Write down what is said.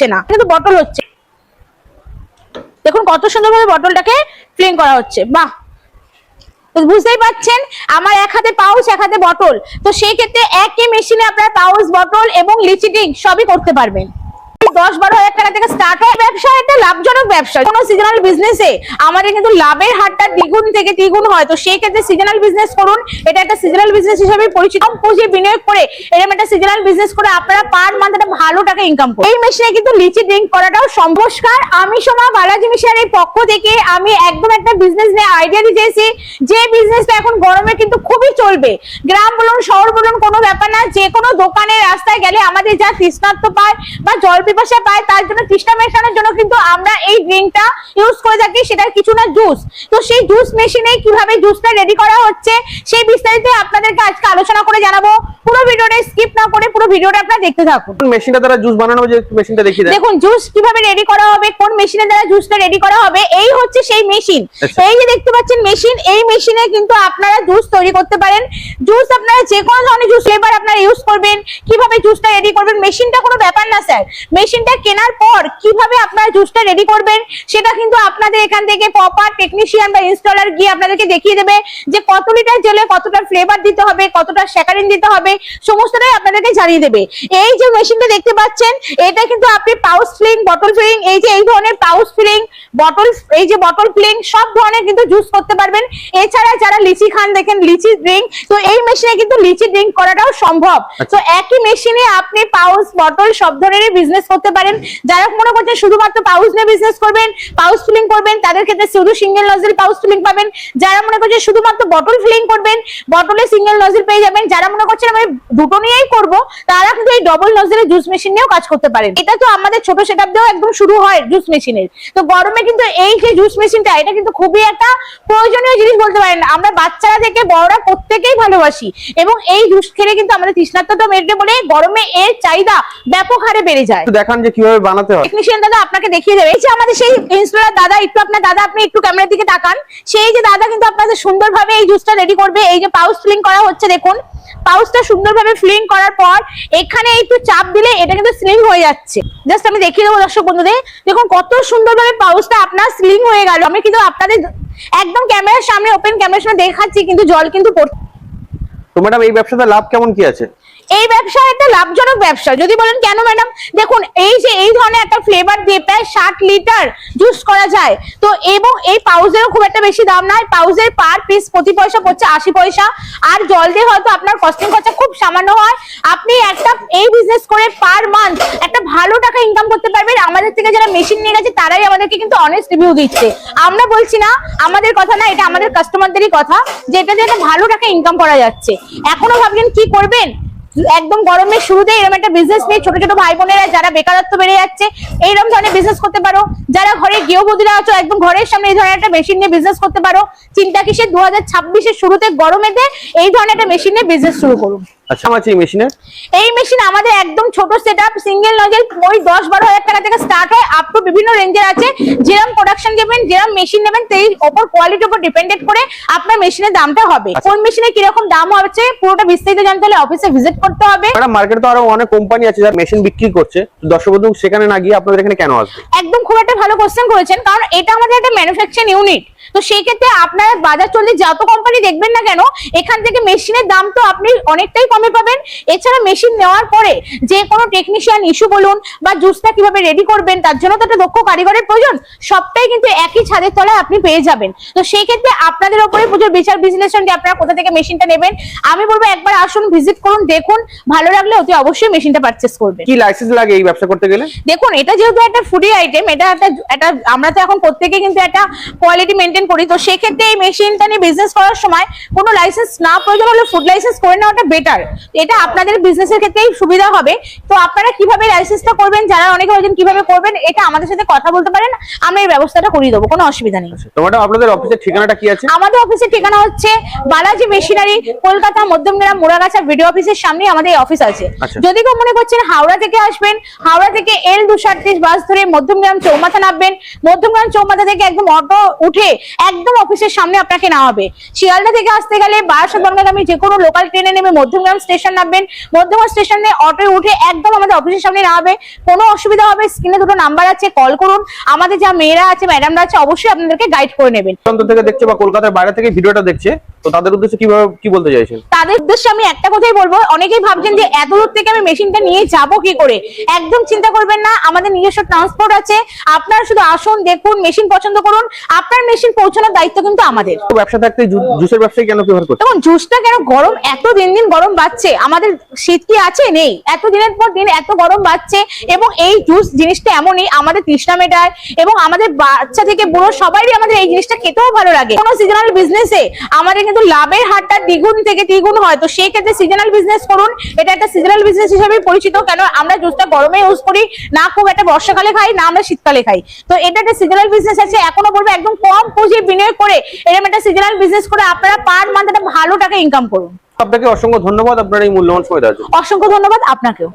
হচ্ছে না, কিন্তু বটল হচ্ছে। দেখুন কত সুন্দরভাবে বটলটাকে ফিলিং করা হচ্ছে। বাহ, বুঝতেই পাচ্ছেন আমার এক হাতে পাউচ এক হাতে বটল, তো সেই ক্ষেত্রে একই মেশিনে আপনারা পাউচ, বটল এবং লিচি ড্রিঙ্ক সবই করতে পারবেন। 10-12 হাজার টাকা থেকে স্টার্ট হয়। ব্যবসা একটা লাভজনক ব্যবসা। কোনো সিজনাল বিজনেসে আমাদের কিন্তু লাভের হারটা দ্বিগুণ থেকে তিনগুণ হয়, তো সেই ক্ষেত্রে সিজনাল বিজনেস করুন। এটা একটা সিজনাল বিজনেস হিসেবে পরিচিত। পুঁজি বিনিয়োগ করে এরকম একটা সিজনাল বিজনেস করে আপনারা পার মান্থ একটা ভালো টাকা ইনকাম করুন। এই মেশিনে কিন্তু লিচি ড্রিঙ্ক করাটাও সম্ভবস্কার। আমি সোমা বালাজি মিশনের পক্ষ থেকে আমি একদম একটা বিজনেস নিয়ে আইডিয়া দিতে চাইছি, যে বিজনেসটা এখন গরমে কিন্তু খুবই চলবে। গ্রাম বলুন শহর বলুন কোনো ব্যাপার না, যে কোনো দোকানে রাস্তায় গেলে আমাদের যা তৃষ্ণার্ত পায় বা জল পিপাসা পায়, তার জন্য তৃষ্ণা মেটানোর জন্য কিন্তু আমরা এই ড্রিঙ্কটা ইউজ করে থাকি। সেটার কিছু না জুস, তো সেই জুস মেশিনে কিভাবে জুসটা রেডি করা হচ্ছে সেই বিস্তারিত আপনাদেরকে আজকে আলোচনা করে জানাবো। পুরো ভিডিওটা স্কিপ না করে পুরো ভিডিওটা আপনারা দেখতে থাকুন। মেশিনটা দ্বারা জুস বানানো হবে, যে মেশিনটা দেখিয়ে দেন। দেখুন জুস কিভাবে রেডি করা হবে, কোন মেশিনের দ্বারা জুসটা রেডি করা হবে, এই হচ্ছে সেই মেশিন। এই যে দেখতে পাচ্ছেন মেশিন, এই মেশিনে কিন্তু আপনারা জুস তৈরি করতে পারেন। জুস আপনারা যে কোনো ধরনের জুস ফ্লেভার আপনারা ইউজ করবেন। কিভাবে জুসটা রেডি করবেন, মেশিনটা কোনো ব্যাপার না স্যার। মেশিনটা কেনার পর কিভাবে আপনারা জুসটা রেডি করবেন সেটা কিন্তু আপনাদের এখান থেকে প্রপার টেকনিশিয়ান বা ইনস্টলার গিয়ে আপনাদেরকে দেখিয়ে দেবে, যে কত লিটার জলে কতটা ফ্লেভার দিতে হবে, কতটা স্যাকারিন দিতে হবে, সমস্তটাই আপনাদেরকে জানিয়ে দেবে। এই যে মেশিনটা দেখতে পাচ্ছেন, এটা কিন্তু আপনি পাউচ ফিলিং, বটল ফিলিং, এই যে এই ধরনের পাউচ ফিলিং, বটল, এই যে বটল ফিলিং, সব ধরনের কিন্তু জুস করতে পারবেন। এছাড়া যারা লিচি খান, দেখেন লিচি ড্রিঙ্ক, তো এই মেশিনে কিন্তু লিচি ড্রিঙ্ক করাটাও সম্ভব। তো একই মেশিনে আপনি পাউচ, বটল সব ধরনের বিজনেস করতে পারেন। যারা মনে করছেন শুধুমাত্র পাউচ নিয়ে বিজনেস করবেন, পাউচ ফিলিং করবেন, তাদের ক্ষেত্রে শুধু সিঙ্গেল নজল পাউচ ফিলিং পাবেন। যারা মনে করছেন শুধুমাত্র বটল ফিলিং করবেন, বটলে সিঙ্গেল নজল পেয়ে যাবেন। যারা মনে করছেন আমি দুটো নিয়েই করব, তারা কিন্তু এই ডবল নজলের জুস মেশিন নিয়েও কাজ করতে পারেন। এটা তো আমাদের ছোট সেটআপ দিয়েও একদম শুরু হয় জুস মেশিনের। তো গরমে কিন্তু এই যে জুস মেশিনটা, এটা কিন্তু খুবই একটা প্রয়োজনীয় জিনিস বলতে পারেন। আমরা বাচ্চারা থেকে বড়রা প্রত্যেকেই ভালোবাসি, এবং এই জুস খেলে কিন্তু আমাদের তৃষ্ণার্ততা মেটে বলে গরমে এর চাহিদা ব্যাপক হারে বেড়ে যায়। দেখান যে কিভাবে বানাতে হয়। টেকনিশিয়ান দাদা আপনাকে দেখিয়ে দেবে। এই যে আমাদের সেই ইনস্টলার দাদা, একটু আপনার দাদা আপনি একটু ক্যামেরার দিকে তাকান। সেই যে দাদা কিন্তু আপনাদের সুন্দরভাবে এই জুসটা রেডি করবে। এই যে পাউচ ফিলিং করা হচ্ছে, দেখুন পাউচটা সুন্দরভাবে ফিলিং করার পর এখানে একটু চাপ দিলে এটা কিন্তু সিলিং হয়ে যাচ্ছে। জাস্ট আমি দেখিয়ে দেবো দর্শক বন্ধুদের, দেখুন কত সুন্দরভাবে পাউচটা আপনার সিলিং হয়ে গেল। আমি কিন্তু আপনাদের একদম ক্যামেরার সামনে, ওপেন ক্যামেরার সামনে দেখাচ্ছি, কিন্তু জল কিন্তু পড়ছে। তো ম্যাডাম এই ব্যবসাতে লাভ কেমন কি আছে? এই ব্যবসা একটা লাভজনক ব্যবসা। যদি বলেন কেন ম্যাডাম, দেখুন এই যে এই ধরনের একটা ফ্লেভার দিয়ে প্রায় 60 লিটার জুস করা যায়। তো এবং এই পাউচেরও খুব একটা বেশি দাম নয়। পাউচের পার পিস প্রতি পয়সা পড়ছে 80 পয়সা। আর জল দিয়ে হয়তো আপনার কস্টিং খরচা খুব সামান্য হয়। আপনি একটা এই বিজনেস করে পার মান্থ একটা ভালো টাকা ইনকাম করতে পারবেন। আমাদের থেকে যারা মেশিন নিয়ে গেছে তারাই আমাদেরকে কিন্তু অনেস্ট রিভিউ দিচ্ছে। আমরা বলছি না, আমাদের কথা না, এটা আমাদের কাস্টমারদেরই কথা, যে এটা দিয়ে একটা ভালো টাকা ইনকাম করা যাচ্ছে। এখনো ভাবছেন কি করবেন, একদম গরমের শুরুতে এরকম একটা বিজনেস নিয়ে ছোট ছোট ভাই বোনেরা যারা বেকারত্ব বেড়ে যাচ্ছে, এইরকম ধরনের বিজনেস করতে পারো। যারা ঘরে গৃহবধূরা আছো, একদম ঘরের সামনে এই ধরনের একটা মেশিন নিয়ে বিজনেস করতে পারো। চিন্তা কিসের, 2026-এর শুরুতে গরমেতে এই ধরনের একটা মেশিন নিয়ে বিজনেস শুরু করুন। আচ্ছা, আছে এই মেশিন আমাদের একদম ছোট সেটআপ, সিঙ্গেল নজল, ওই 10-12 হাজার টাকা থেকে স্টার্ট হয়, আপ টু বিভিন্ন রেঞ্জের আছে। যেরকম প্রোডাকশন নেবেন, যেরকম মেশিন নেবেন, সেই ওপর কোয়ালিটির উপর ডিপেন্ডেড করে আপনার মেশিনের দামটা হবে। কোন মেশিনে কিরকম দাম হচ্ছে পুরোটা বিস্তারিত জানতে হলে অফিসে ভিজিট করতে হবে। ম্যাডাম মার্কেটে তো আরো অনেক কোম্পানি আছে যারা মেশিন বিক্রি করছে, দর্শক বন্ধু সেখানে না গিয়ে আপনাদের এখানে কেন আসবে? একদম খুব একটা ভালো কোশ্চেন করেছেন, কারণ এটা আমাদের একটা ম্যানুফ্যাকচারিং ইউনিট। তো সেই ক্ষেত্রে আপনারা বাজার চললে যত কোম্পানি দেখবেন না কেন, এখান থেকে মেশিনের দাম তো আপনি অনেকটাই কমে পাবেন। এছাড়া মেশিন নেওয়ার পরে যে কোনো টেকনিশিয়ান ইস্যু বলুন বা জুসটা কিভাবে রেডি করবেন, তার জন্য তো একটা দক্ষ কারিগরের প্রয়োজন। সবটাই কিন্তু একই ছাদের তলায় আপনি পেয়ে যাবেন। তো সেই ক্ষেত্রে আপনাদের উপরে প্রচুর বিচার বিশ্লেষণ যে আপনারা কোথা থেকে মেশিনটা নেবেন। আমি বলবো একবার আসুন, ভিজিট করুন, দেখুন, ভালো লাগলে অতি অবশ্যই মেশিনটা পারচেজ করবেন। কি লাইসেন্স লাগে এই ব্যবসা করতে গেলে? দেখুন এটা যেহেতু একটা ফুডি আইটেম, এটা একটা আমরা তো এখন প্রত্যেকে কিন্তু একটা কোয়ালিটি মেনটেন করি। তো সেক্ষেত্রে এই মেশিনটা নিয়ে বিজনেস করার সময় কোনো লাইসেন্স না প্রয়োজন হলে ফুড লাইসেন্স করে নেওয়াটা বেটার। এটা আপনাদের বিজনেসের ক্ষেত্রেই সুবিধা হবে। তো আপনারা কিভাবে লাইসেন্সটা করবেন, যারা অনেকে বলেন কিভাবে করবেন, এটা আমাদের সাথে কথা বলতে পারেন, আমরা এই ব্যবস্থাটা করিয়ে দেবো, কোনো অসুবিধা নেই। তো ম্যাডাম আপনাদের অফিসের ঠিকানাটা কি আছে? আমাদের অফিসের ঠিকানা হচ্ছে বালাজি মেশিনারি, কলকাতা মধ্যমগ্রাম মোড়াগাছা ভিডিও অফিসের সামনে আমাদের এই অফিস আছে। যদি কেউ মনে করছেন হাওড়া থেকে আসবেন, হাওড়া থেকে L238 বাস ধরে মধ্যমগ্রাম চৌমাথা নামবেন, মধ্যমগ্রাম চৌমাথা থেকে একদম অটো উঠে একদম অফিসের সামনে আপনাকে নামাবে। শিয়ালদা থেকে আসতে গেলে বারাসাত বনগাঁগামী যে কোনো লোকাল ট্রেনে নেমে মধ্যমগ্রাম স্টেশন নামবেন, মধ্যমগ্রাম স্টেশনে অটো উঠে একদম আমাদের অফিসের সামনে নামাবে। কোনো অসুবিধা হবে স্ক্রিনে দুটো নাম্বার আছে, কল করুন। আমাদের যা মেয়েরা আছে, ম্যাডামরা আছে, অবশ্যই আপনাদেরকে গাইড করে নেবেন। প্রান্ত থেকে দেখছে বা কলকাতার বাইরে থেকে ভিডিওটা দেখছে, তো তাদের উদ্দেশ্যে কি বলতে চাইছেন? তাদের উদ্দেশ্যে আমি একটা কথাই বলবো, অনেকেই ভাবছেন যে এত দূর থেকে আমি মেশিনটা নিয়ে যাবো কি করে। একদম চিন্তা করবেন না, আমাদের নিজস্ব ট্রান্সপোর্ট আছে। আপনারা শুধু আসুন, দেখুন, মেশিন পছন্দ করুন, আপনার মেশিন পৌঁছানোর দায়িত্ব কিন্তু আমাদের। ব্যবসা থাকতে জুসের ব্যবসায় কেন প্রেফার করছেন? তখন জুসটা কেন, গরম এত দিন দিন গরম বাড়ছে, আমাদের শীত কি আছে? নেই। এত দিনের পর দিন এত গরম বাড়ছে, এবং এই জুস জিনিসটা এমনই আমাদের তৃষ্ণা মেটায়, এবং আমাদের বাচ্চা থেকে বুড়ো সবারই আমাদের এই জিনিসটা খেতেও ভালো লাগে। কোনো সিজনাল বিজনেসে আমাদের কিন্তু লাভের হারটা দ্বিগুণ থেকে তিনগুণ হয়, তো সেই ক্ষেত্রে সিজনাল বিজনেস করুন। এটা একটা সিজনাল বিজনেস হিসেবে পরিচিত, কেন আমরা জুসটা গরমে ইউজ করি না, খুব একটা বর্ষাকালে খাই না, আমরা শীতকালে খাই। তো এটা একটা সিজনাল বিজনেস আছে। এখনো বলবো একদম কম পুঁজি বিনিয়োগ করে এরকম একটা সিজনাল বিজনেস করে আপনারা পার মান্থ একটা ভালো টাকা ইনকাম করুন। আপনাকে অসংখ্য ধন্যবাদ আপনার এই মূল্যবান সময় দেওয়ার জন্য। অসংখ্য ধন্যবাদ আপনাকেও।